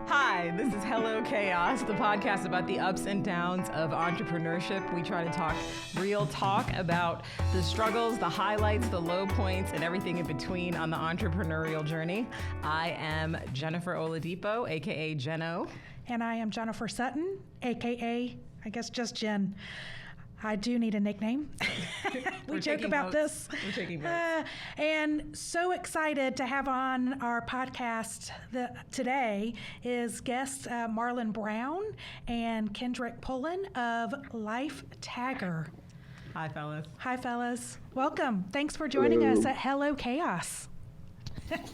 Hi, this is Hello Chaos, the podcast about the ups and downs of entrepreneurship. We try to talk real talk about the struggles, the highlights, the low points, and everything in between on the entrepreneurial journey. I am Jennifer Oladipo, aka Jeno. And I am Jennifer Sutton, aka, I guess, just Jen. I do need a nickname. We joke about this. We're taking notes. And so excited to have on our podcast today is guests Marlon Brown and Kendrick Pullen of LifeTagger. Hi, fellas. Hi, fellas. Welcome. Thanks for joining us at Hello Chaos.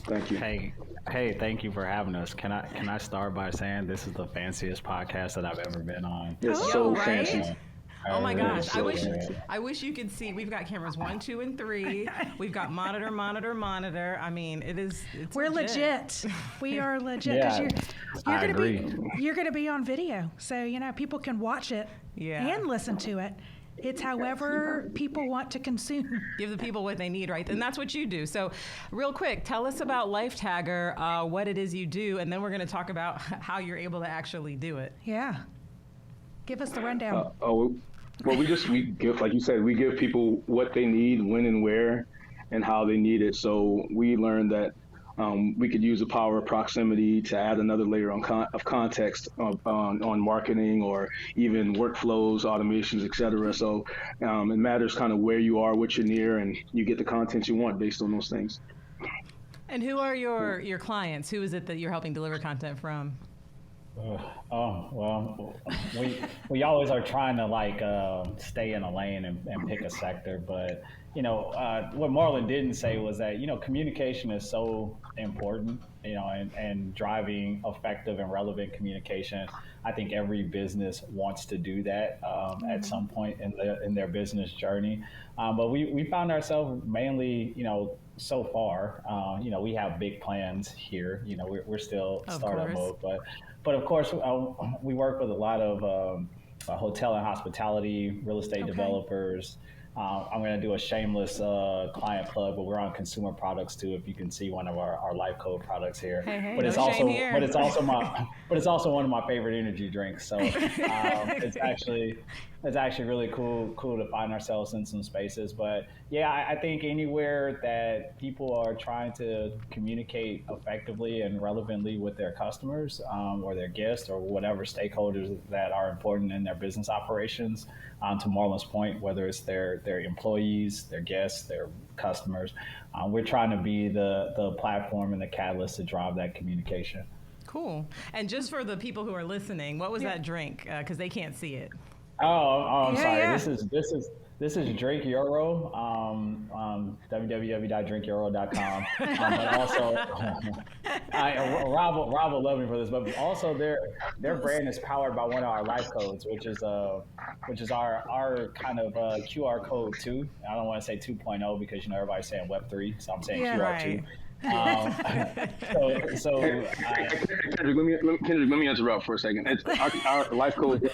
Thank you. Hey, thank you for having us. Can I start by saying this is the fanciest podcast that I've ever been on? It's so right? fancy. Oh my gosh! So I wish you could see. We've got cameras 1, 2, and 3. We've got monitor. I mean, it's We're legit. We are legit Yeah, you're gonna be on video, so people can watch it and listen to it. It's however people want to consume. Give the people what they need, right? And that's what you do. So real quick, tell us about LifeTagger, what it is you do, and then we're going to talk about how you're able to actually do it. Yeah. Give us the rundown. Well, we give, like you said, we give people what they need, when and where, and how they need it. So we learned that we could use the power of proximity to add another layer of context on marketing or even workflows, automations, et cetera. So it matters kind of where you are, what you're near, and you get the content you want based on those things. And who are your clients? Who is it that you're helping deliver content from? We always are trying to stay in a lane and pick a sector, but what Marlon didn't say was that communication is so important, and driving effective and relevant communication. I think every business wants to do that at some point in their business journey, but we found ourselves mainly so far, we have big plans here. We're still startup mode, but of course, we work with a lot of hotel and hospitality, real estate developers. I'm going to do a shameless client plug, but we're on consumer products too. If you can see one of our Life Code products here, but it's also one of my favorite energy drinks. So it's actually really cool to find ourselves in some spaces. But yeah, I think anywhere that people are trying to communicate effectively and relevantly with their customers or their guests or whatever stakeholders that are important in their business operations, to Marlon's point, whether it's their employees, their guests, their customers, we're trying to be the platform and the catalyst to drive that communication. Cool. And just for the people who are listening, what was that drink? Because they can't see it. I'm sorry. Yeah. This is Drink Euro, www.drinkeuro.com. But also, Rob will love me for this. But also, their brand is powered by one of our life codes, which is our kind of QR code 2. I don't want to say 2.0 because everybody's saying Web 3, so I'm saying QR 2. Kendrick, let me interrupt for a second. It's our life code.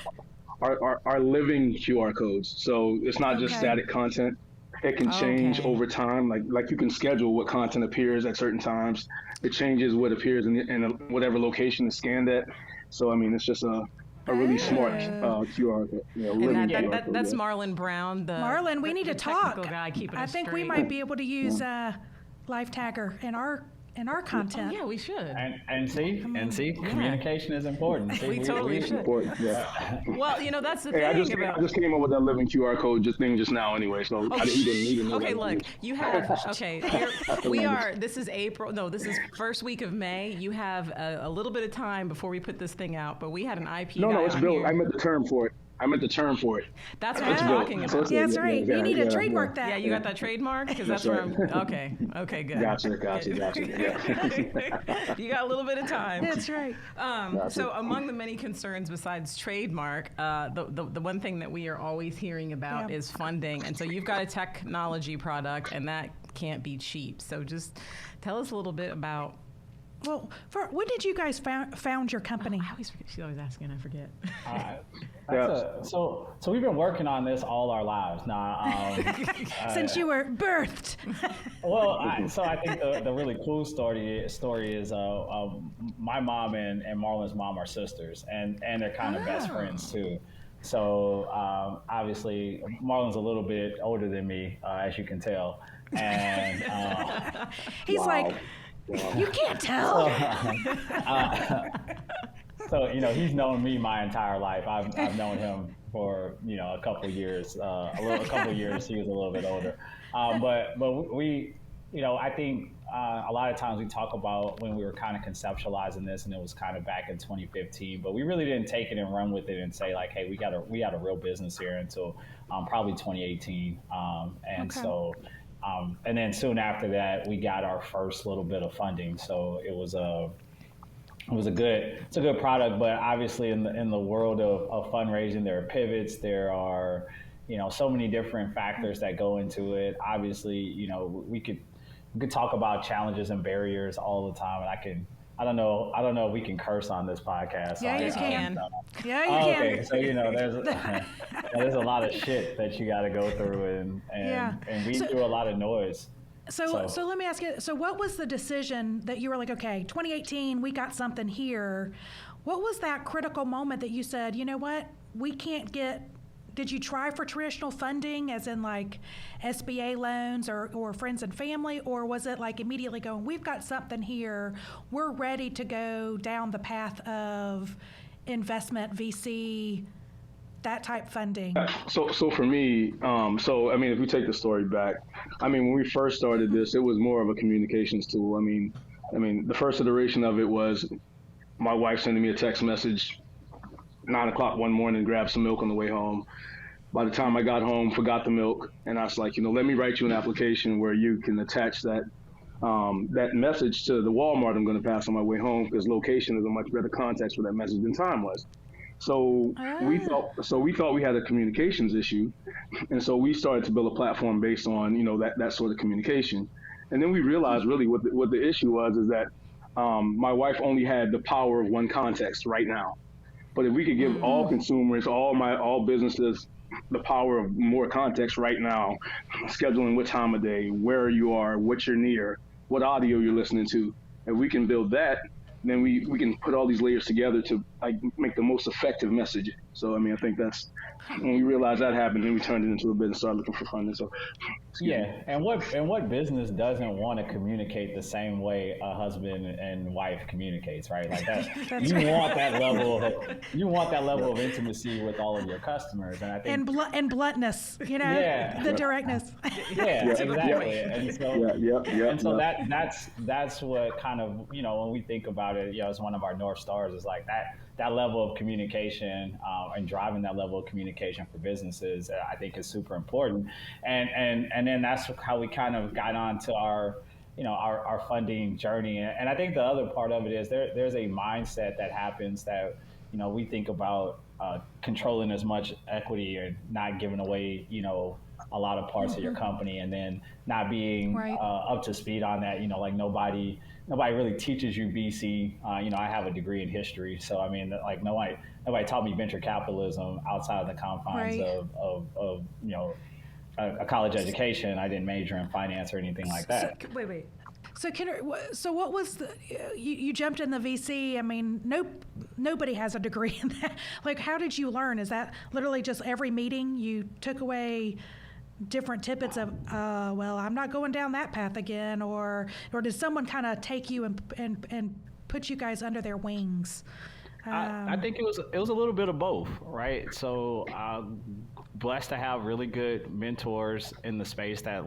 Our living QR codes. So it's not just static content. It can change over time. Like you can schedule what content appears at certain times. It changes what appears in whatever location it's scanned at. So, I mean, it's just a really smart QR code. That's Marlon Brown. Marlon, we need to talk. Guy, I think we might be able to use LifeTagger in our content. Yeah, we should. And see, communication is important. See, we totally should. Important, yeah. Well, that's the thing. I just came up with that living QR code just now anyway, so I didn't even know. Okay, look, you have, this is April, no, this is first week of May. You have a little bit of time before we put this thing out, but we had an IP No, it's built. I meant the term for it. That's what I'm talking about. Yeah, that's right. You need to trademark that. Yeah, you got that trademark? Because that's where I'm, okay, good. Gotcha. Yeah. You got a little bit of time. That's right. So among the many concerns besides trademark, the one thing that we are always hearing about is funding. And so you've got a technology product, and that can't be cheap. So just tell us a little bit about Well, when did you guys found your company? I always forget. She's always asking. I forget. So we've been working on this all our lives now. Since you were birthed. Well, so I think the really cool story is my mom and Marlon's mom are sisters, and they're kind of best friends too. So obviously, Marlon's a little bit older than me, as you can tell, and he's like, you can't tell. So he's known me my entire life. I've known him for a couple of years. A couple of years. He was a little bit older, but we, I think a lot of times we talk about when we were kind of conceptualizing this, and it was kind of back in 2015. But we really didn't take it and run with it and say like, hey, we got a real business here until probably 2018. So. And then soon after that, we got our first little bit of funding. So it was a good product. But obviously, in the world of fundraising, there are pivots. There are so many different factors that go into it. Obviously, we could talk about challenges and barriers all the time, and I don't know if we can curse on this podcast. Yeah, you can. Yeah, you can. Okay, so there's a lot of shit that you got to go through, and we do a lot of noise. So let me ask you. So what was the decision that you were like, okay, 2018, we got something here. What was that critical moment that you said, you know what, we can't get? Did you try for traditional funding, as in like SBA loans or friends and family, or was it like immediately going, we've got something here, we're ready to go down the path of investment, VC, that type funding? So for me, if we take the story back, when we first started this, it was more of a communications tool. The first iteration of it was my wife sending me a text message 9 o'clock one morning, grabbed some milk on the way home. By the time I got home, forgot the milk, and I was like, let me write you an application where you can attach that message to the Walmart I'm going to pass on my way home, because location is a much better context for that message than time was. So we thought we had a communications issue, and so we started to build a platform based on that sort of communication. And then we realized really what the issue was is that my wife only had the power of one context right now. But if we could give all consumers, all businesses, the power of more context right now, scheduling what time of day, where you are, what you're near, what audio you're listening to, if we can build that, then we can put all these layers together to make the most effective message. So I think that's when we realized that happened, then we turned it into a business and started looking for funding. So and what business doesn't want to communicate the same way a husband and wife communicates, right? Like that, you want that level of intimacy with all of your customers, and I think and bluntness, the directness. Yeah, exactly. And so that's what kind of when we think about it, as one of our North Stars is like that level of communication and driving that level of communication for businesses, I think is super important. And then that's how we kind of got on to our funding journey. And I think the other part of it is there's a mindset that happens that, we think about controlling as much equity or not giving away, a lot of parts of your company, and then not being up to speed on that. Like nobody really teaches you VC. I have a degree in history, so nobody taught me venture capitalism outside of the confines of a college education. I didn't major in finance or anything like that. Wait. So what was you jumped in the VC? Nobody has a degree in that. Like, how did you learn? Is that literally just every meeting you took away different tidbits of, I'm not going down that path again, or did someone kind of take you and put you guys under their wings? I think it was a little bit of both, right? So blessed to have really good mentors in the space that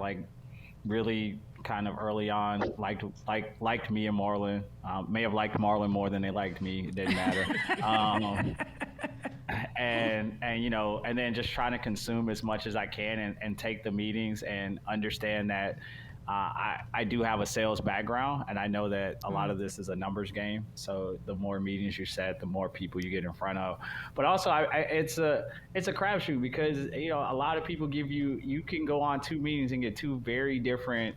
really kind of early on liked me and Marlon. May have liked Marlon more than they liked me. It didn't matter. And then just trying to consume as much as I can and take the meetings and understand that I do have a sales background, and I know that a lot of this is a numbers game. So the more meetings you set, the more people you get in front of. But also, it's a crapshoot, because a lot of people you can go on 2 meetings and get 2 very different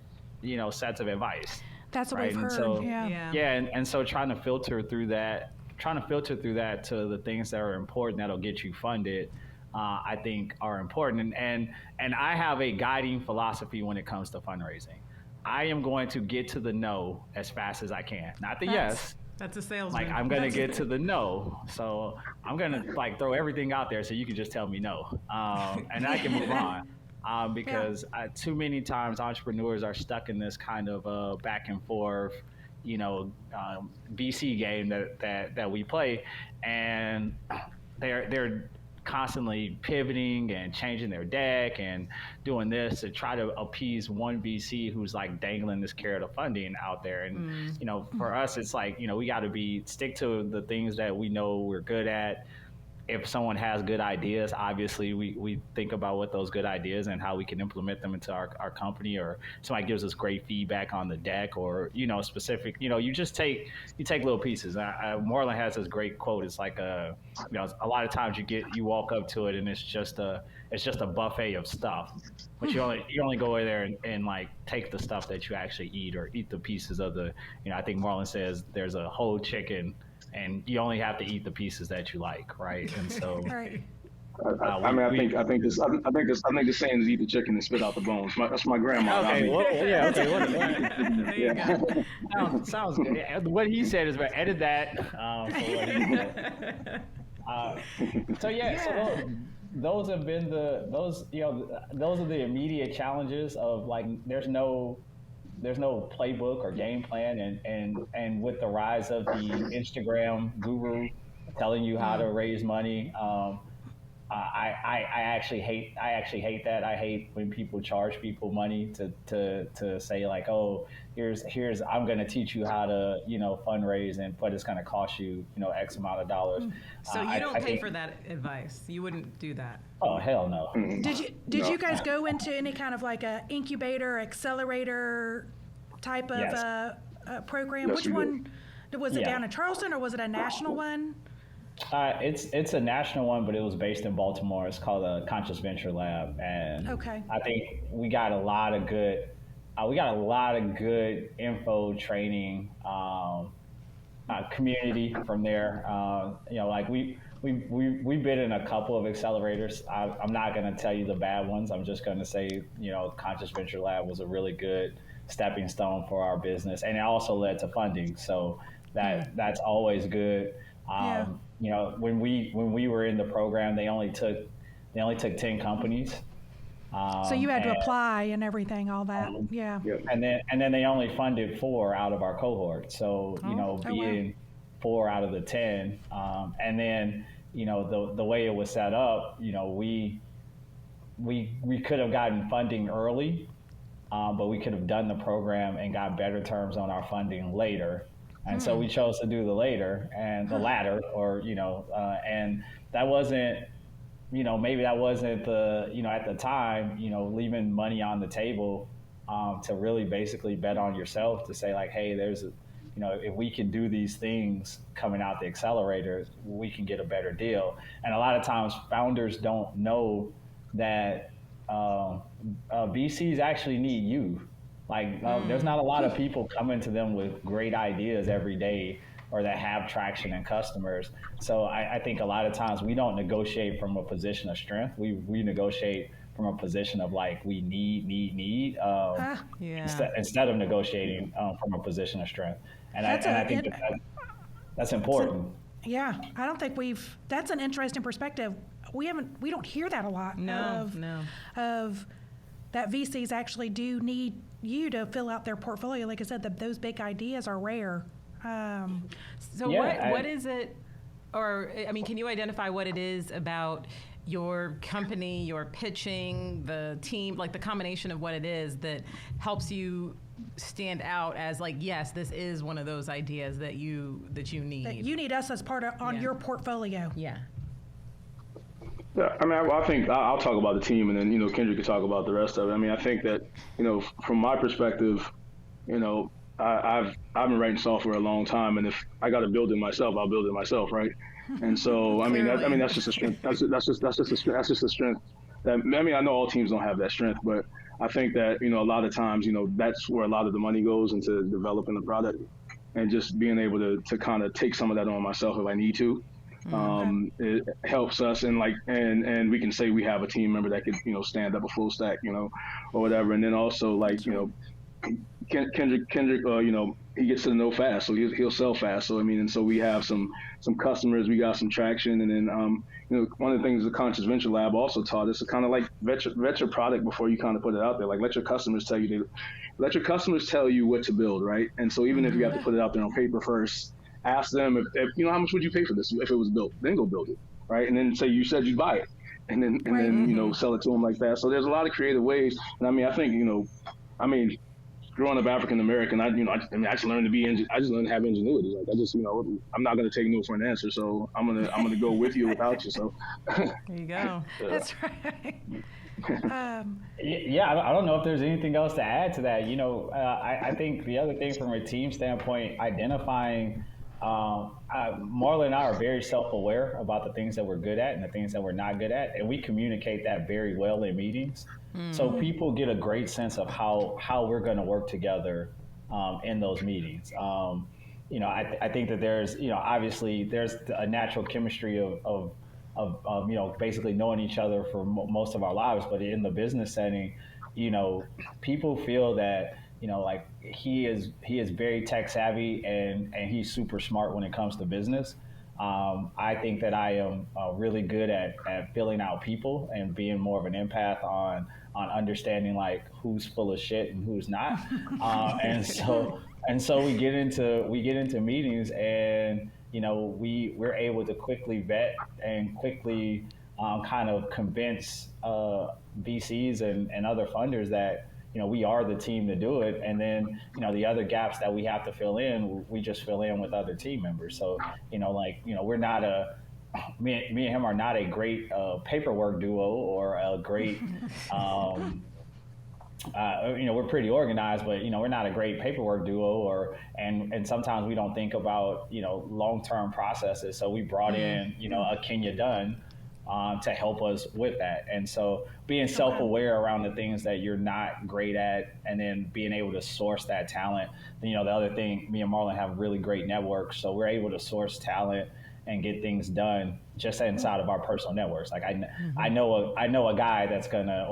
sets of advice. That's what right? we've And heard. so, Yeah. and so trying to filter through that to the things that are important that'll get you funded, I think are important. And I have a guiding philosophy when it comes to fundraising. I am going to get to the no as fast as I can, not the yes. That's a salesman. Like I'm gonna get to the no, so I'm gonna like throw everything out there so you can just tell me no, and I can move on. Because too many times entrepreneurs are stuck in this kind of back and forth, VC game that we play, and they're constantly pivoting and changing their deck and doing this to try to appease one VC who's like dangling this carrot of funding out there. And for us, it's like we got to stick to the things that we know we're good at. If someone has good ideas, obviously we think about what those good ideas and how we can implement them into our company, or somebody gives us great feedback on the deck, or specific, you take little pieces. Marlon has this great quote. It's like a lot of times you walk up to it and it's just a buffet of stuff, but you only go in there and like take the stuff that you actually eat, or eat the pieces of the I think Marlon says there's a whole chicken, and you only have to eat the pieces that you like, right? And so, Right. I think the saying is eat the chicken and spit out the bones. That's my grandma. Okay, There you go. Sounds good. What he said is, edit that. So those have been those are the immediate challenges of like there's no playbook or game plan, and with the rise of the Instagram guru telling you how to raise money, I actually hate that. I hate when people charge people money to say like, oh, here's I'm going to teach you how to fundraise, but it's going to cost you X amount of dollars. So you don't pay for that advice. You wouldn't do that. Oh, hell no. Did you guys go into any kind of like a incubator, accelerator type of program? Yes, Which one was it? Down in Charleston, or was it a national one? It's a national one, but it was based in Baltimore. It's called the Conscious Venture Lab, and I think we got a lot of good info, training, community from there. Like we've been in a couple of accelerators. I'm not going to tell you the bad ones. I'm just going to say Conscious Venture Lab was a really good stepping stone for our business, and it also led to funding. So that's always good. When we were in the program, they only took 10 companies. So you had to apply and everything, all that. And then they only funded 4 out of our cohort. So being 4 out of the 10, and then the way it was set up, we could have gotten funding early, but we could have done the program and got better terms on our funding later. And so we chose to do the later and the latter, or and that wasn't, maybe that wasn't the, at the time, leaving money on the table to really basically bet on yourself, to say like, hey, there's if we can do these things coming out the accelerator, we can get a better deal. And a lot of times founders don't know that VCs actually need you. Like there's not a lot of people coming to them with great ideas every day, or that have traction and customers. So I think a lot of times we don't negotiate from a position of strength. We negotiate from a position of like, we need instead of negotiating from a position of strength. And I think that's important. Yeah, I don't think that's an interesting perspective. We don't hear that a lot. Of that VCs actually do need you to fill out their portfolio. Like I said, those big ideas are rare. What is it, or I mean, can you identify what it is about your company, your pitching, the team, like the combination of what it is that helps you stand out as like, yes, this is one of those ideas that you need. That you need us as part of your portfolio. Yeah. Yeah, I mean, I think I'll talk about the team, and then Kendrick can talk about the rest of it. I mean, I think that from my perspective, I've been writing software a long time, and if I got to build it myself, I'll build it myself, right? And so, that's just a strength. That's just a strength I mean, I know all teams don't have that strength, but I think that, a lot of times, that's where a lot of the money goes into developing the product, and just being able to kind of take some of that on myself if I need to. It helps us, and we can say we have a team member that could, stand up a full stack, or whatever. And then also Kendrick, he gets to know fast, so he'll sell fast. So I mean, and so we have some customers, we got some traction, and then one of the things the Conscious Venture Lab also taught us to kind of like vet your product before you kind of put it out there. Like let your customers tell you what to build, right? And so even if you have to put it out there on paper first, ask them if how much would you pay for this if it was built, then go build it, right? And then say you said you'd buy it, and then sell it to them like that. So there's a lot of creative ways, and I mean I think growing up African American, I just learned to have ingenuity. Like I'm not gonna take no for an answer, so I'm gonna go with you without you. So there you go. That's right. Yeah, I don't know if there's anything else to add to that. I think the other thing from a team standpoint, identifying. Marlon and I are very self-aware about the things that we're good at and the things that we're not good at, and we communicate that very well in meetings. So people get a great sense of how we're going to work together in those meetings. I think that there's obviously there's a natural chemistry of basically knowing each other for most of our lives, but in the business setting, people feel that like he is very tech savvy and he's super smart when it comes to business. I think that I am really good at filling out people and being more of an empath on understanding like who's full of shit and who's not. And so we get into meetings, and we're able to quickly vet and quickly kind of convince VCs and other funders that we are the team to do it. And then, the other gaps that we have to fill in, we just fill in with other team members. So, we're not me and him are not a great paperwork duo or a great, we're pretty organized, but, we're not a great paperwork duo and sometimes we don't think about, long-term processes. So we brought in, a Kenya Dunn to help us with that. And so being self-aware around the things that you're not great at, and then being able to source that talent. The other thing, me and Marlon have really great networks, so we're able to source talent and get things done just inside of our personal networks. Like I know a guy that's gonna,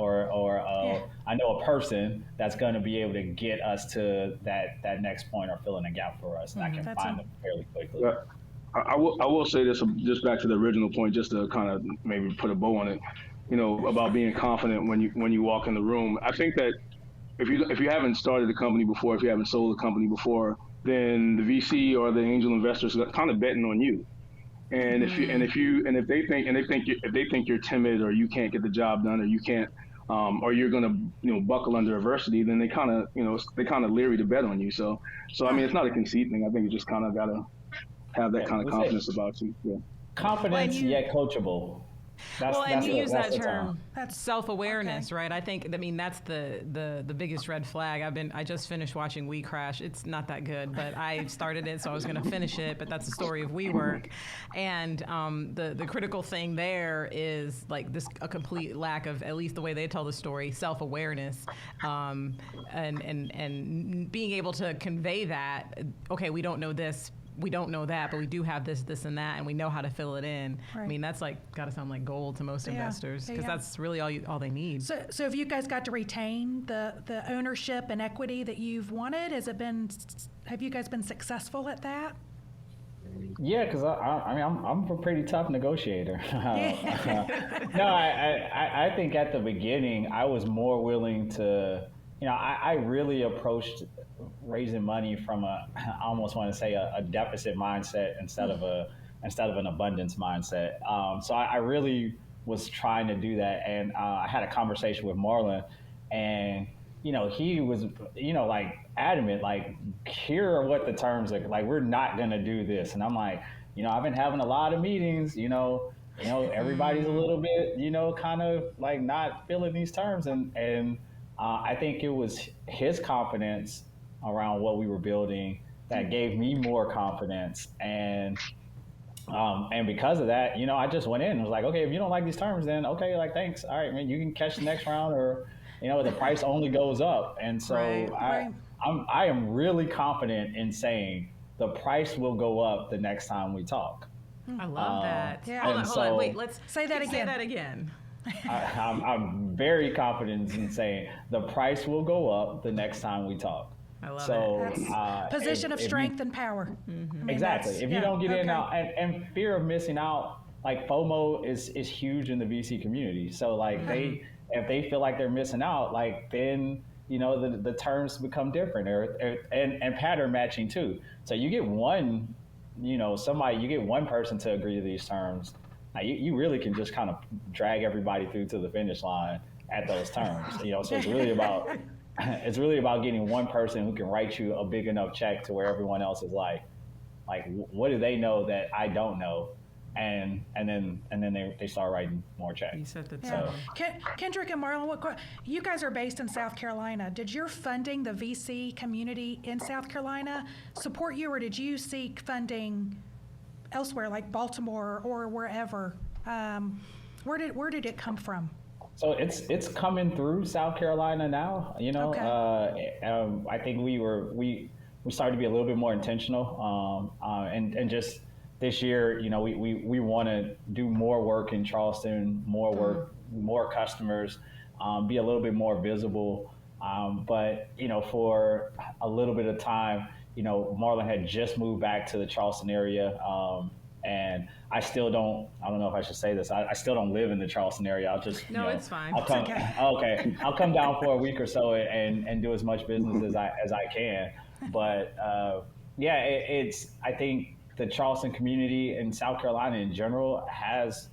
I know a person that's gonna be able to get us to that next point or fill in a gap for us, and I can find them fairly quickly. Yeah. I will say this, just back to the original point, just to kind of maybe put a bow on it, about being confident when you walk in the room. I think that if you haven't started a company before, if you haven't sold a company before, then the VC or the angel investors are kind of betting on you. And if they think you're timid or you can't get the job done or you can't or you're going to buckle under adversity, then they kind of leery to bet on you. So I mean, it's not a conceit thing. I think you just kind of got to have that kind of confidence about you. Yeah. Confidence yet coachable. And you use that term. That's self-awareness, right? I mean, that's the biggest red flag. I just finished watching We Crash. It's not that good, but I started it, so I was going to finish it. But that's the story of WeWork, and the critical thing there is like a complete lack of, at least the way they tell the story, self-awareness, and being able to convey that. Okay, we don't know this. We don't know that, but we do have this, and that, and we know how to fill it in. Right. I mean, that's got to sound like gold to most investors, because that's really all they need. So have you guys got to retain the ownership and equity that you've wanted? Have you guys been successful at that? Yeah, because I'm a pretty tough negotiator. No, I think at the beginning I was more willing to. I really approached raising money from I almost want to say a deficit mindset instead of an abundance mindset. So I really was trying to do that, and I had a conversation with Marlon, and he was like adamant, like, here are what the terms are. Like, we're not gonna do this, and I'm like, I've been having a lot of meetings, everybody's a little bit, kind of like not feeling these terms, and I think it was his confidence around what we were building that gave me more confidence. And And because of that, I just went in and was like, okay, if you don't like these terms, then okay, like, thanks. All right, man, you can catch the next round, or, the price only goes up. And so I am really confident in saying the price will go up the next time we talk. I love that. Yeah. Hold on. Wait, let's say that again. Say that again. I'm very confident in saying the price will go up the next time we talk. I love it. Position of strength and power. Mm-hmm. I mean, exactly. If you don't get in now, and fear of missing out, like FOMO is huge in the VC community. So like if they feel like they're missing out, like then the terms become different, and pattern matching too. So you get one, you get one person to agree to these terms. Now you really can just kind of drag everybody through to the finish line at those terms. So it's really about getting one person who can write you a big enough check to where everyone else is like what do they know that I don't know, and then they start writing more checks. You set the tone. Kendrick and Marlon, you guys are based in South Carolina. Did your funding, the VC community in South Carolina, support you, or did you seek funding elsewhere, like Baltimore or wherever? Where did it come from? So it's coming through South Carolina now. Okay. I think we started to be a little bit more intentional, and just this year, we want to do more work in Charleston, more work, more customers, be a little bit more visible. But for a little bit of time, Marlon had just moved back to the Charleston area. And I don't know if I should say this. I still don't live in the Charleston area. I'll just, it's fine. I'll come, okay. I'll come down for a week or so and do as much business as I can. But I think the Charleston community in South Carolina in general has,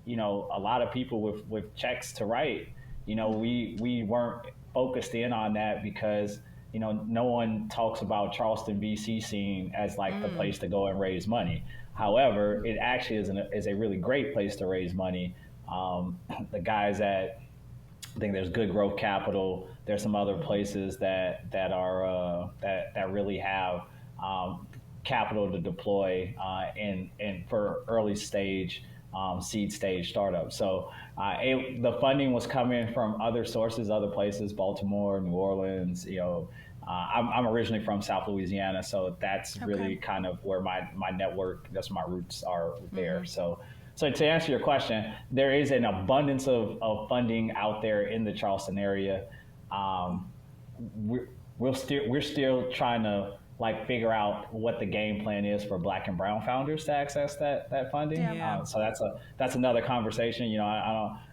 a lot of people with checks to write. We weren't focused in on that because, no one talks about Charleston VC scene as like the place to go and raise money. However, it actually is a really great place to raise money. The guys I think there's Good Growth Capital. There's some other places that really have capital to deploy and for early stage, seed stage startups. So the funding was coming from other sources, other places, Baltimore, New Orleans. I'm originally from South Louisiana, so that's really kind of where my network, that's my roots are there. Mm-hmm. So to answer your question, there is an abundance of funding out there in the Charleston area. We're still trying to figure out what the game plan is for Black and Brown founders to access that funding. Yeah. So that's another conversation.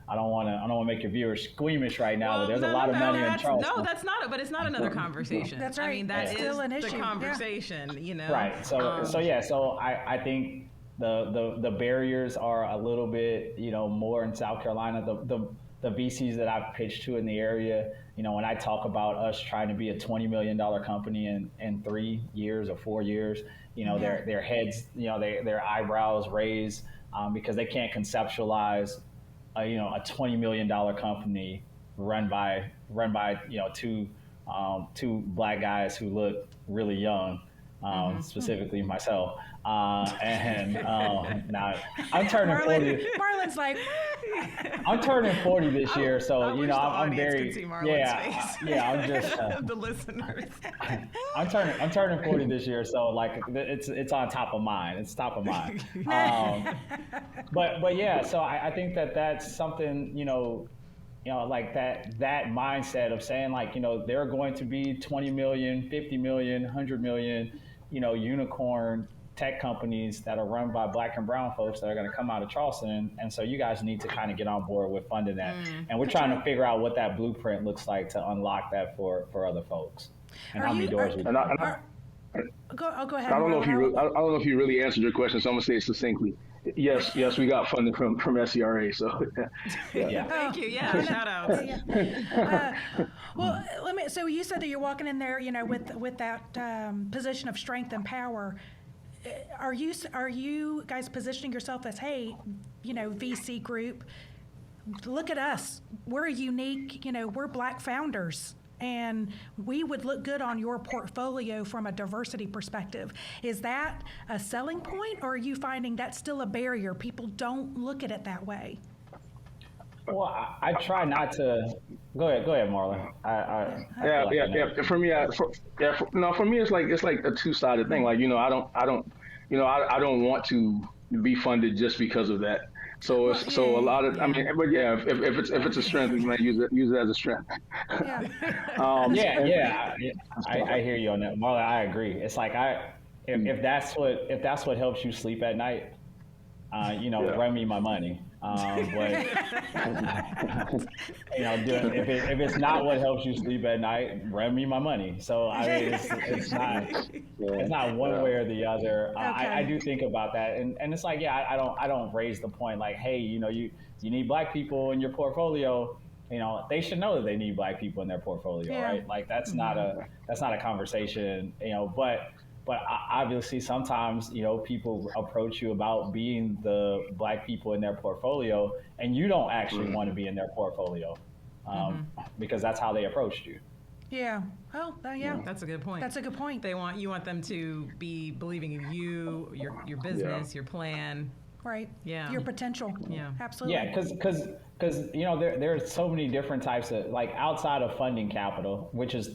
I don't want to make your viewers squeamish right now, but there's a lot of money in Charleston. No, that's not. But it's not another conversation. That's right. I mean, that is still an issue. The conversation. Right. So I think the barriers are a little bit more in South Carolina. The VCs that I've pitched to in the area, when I talk about us trying to be a $20 million company in 3 years or 4 years, their heads, their eyebrows raise because they can't conceptualize a $20 million company run by two Black guys who look really young, specifically myself. Now I'm turning 40. Marlon's like, I'm turning 40 this year, so I'm very face. I'm just the listeners. I'm turning 40 this year, so it's on top of mind. It's top of mind. But yeah, so I think that's something that mindset of saying there are going to be 20 million, 50 million, 100 million, unicorn tech companies that are run by Black and Brown folks that are going to come out of Charleston. And so you guys need to kind of get on board with funding that. And we're trying to figure out what that blueprint looks like to unlock that for other folks. And how many doors we go ahead. I don't know if you really answered your question, so I'm going to say it succinctly. Yes, we got funding from SCRA. So yeah. Thank you. Yeah, shout out. Well, so you said that you're walking in there, with that position of strength and power. Are you guys positioning yourself as, hey, VC group, look at us, we're unique, we're Black founders, and we would look good on your portfolio from a diversity perspective. Is that a selling point, or are you finding that's still a barrier? People don't look at it that way. Well, I try not to. Go ahead, Marlon. Yeah. For me, for me, it's like a two-sided thing. Like, I don't want to be funded just because of that. So a lot of, but yeah, if it's a strength, we might use it as a strength. Yeah. I hear you on that, Marlon. I agree. It's like if that's what helps you sleep at night, run me my money. But if it's not what helps you sleep at night, run me my money. So it's not one way or the other. Okay. I do think about that, and it's like, I don't raise the point like, hey, you need Black people in your portfolio. They should know that they need Black people in their portfolio, right? Like that's not a conversation, But obviously, sometimes, people approach you about being the Black people in their portfolio, and you don't actually want to be in their portfolio because that's how they approached you. Yeah. Oh, yeah. That's a good point. That's a good point. You want them to be believing in you, your business, your plan. Right. Yeah. Your potential. Yeah. Absolutely. Yeah, because there are so many different types of, like, outside of funding capital, which is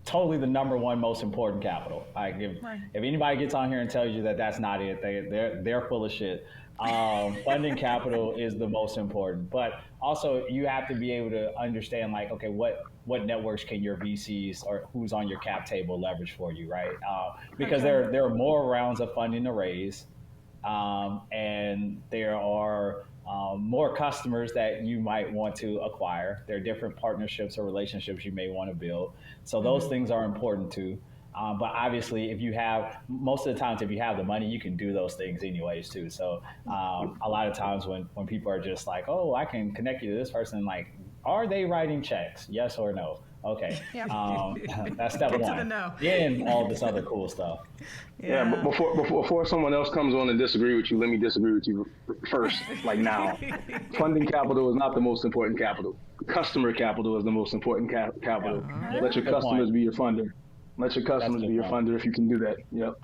totally the number one most important capital. If anybody gets on here and tells you that that's not it, they're full of shit. Funding capital is the most important, but also you have to be able to understand, like, okay, what networks can your VCs or who's on your cap table leverage for you, right? Because there are more rounds of funding to raise, and there are more customers that you might want to acquire. There are different partnerships or relationships you may want to build. So those things are important too. But obviously, most of the times, if you have the money, you can do those things anyways too. So a lot of times when people are just like, oh, I can connect you to this person, like, are they writing checks? Yes or no? Okay. Yep. That's step Get to one. the no. Then all this other cool stuff. Yeah, but before someone else comes on and disagree with you, let me disagree with you first, like now. Funding capital is not the most important capital. Customer capital is the most important capital. Let your customers be your funder. Let your customers be your funder if you can do that. Yep.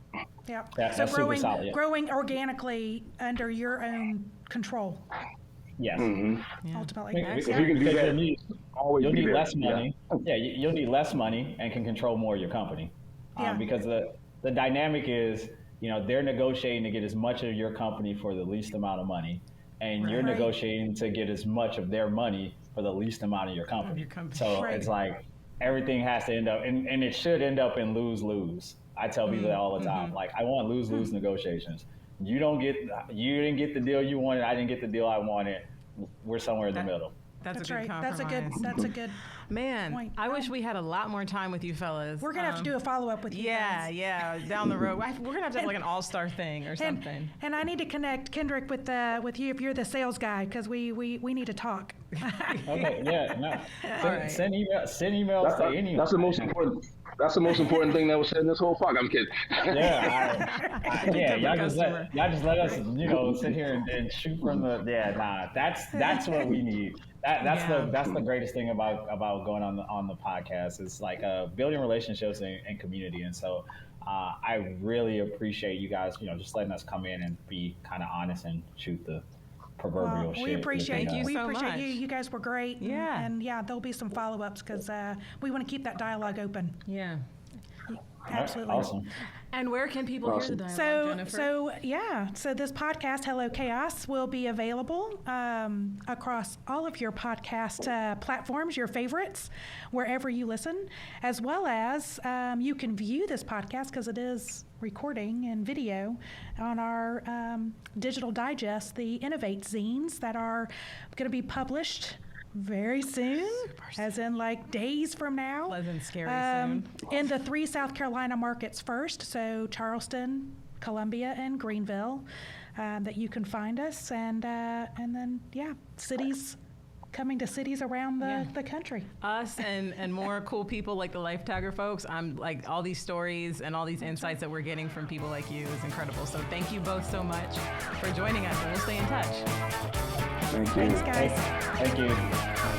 Yeah. So That's super solid, growing organically under your own control. Yes. Ultimately. If you can do that, you'll need less money. Yeah, you'll need less money and can control more of your company. Because the dynamic is, they're negotiating to get as much of your company for the least amount of money, and you're negotiating to get as much of their money for the least amount of your company. So it's like everything has to end up, and it should end up in lose-lose. I tell people that all the time. Like, I want lose-lose negotiations. You didn't get the deal you wanted. I didn't get the deal I wanted. We're somewhere in the middle. That's a good right. compromise. That's a good Man, point. I wish we had a lot more time with you fellas. We're gonna have to do a follow-up with you guys. Yeah, down the road. We're gonna have to have like an all-star thing or something. And I need to connect Kendrick with you if you're the sales guy, because we need to talk. Okay, yeah, no. Send emails to anyone. That's the most important. That's the most important thing that was said in this whole talk. I'm kidding. Yeah, y'all just let us, sit here and shoot from the. That's what we need. That's the greatest thing about going on the podcast. It's like building relationships and community. And so I really appreciate you guys, just letting us come in and be kind of honest and shoot the proverbial shit. We appreciate you. We so appreciate much. you. You guys were great. Yeah. And there'll be some follow-ups because we want to keep that dialogue open. Yeah. Absolutely. Awesome. And where can people hear the dialogue, Jennifer? So this podcast, Hello Chaos, will be available across all of your podcast platforms, your favorites, wherever you listen, as well as you can view this podcast because it is recording and video on our digital digest, the Innovate zines that are going to be published very soon, as in like days from now. Pleasant, scary soon. In the 3 South Carolina markets first, so Charleston, Columbia, and Greenville, that you can find us, and then cities. Coming to cities around the country. Us and more cool people like the LifeTagger folks. I'm like, all these stories and all these insights that we're getting from people like you is incredible. So thank you both so much for joining us, and we'll stay in touch. Thank you. Thanks, guys. Thank you.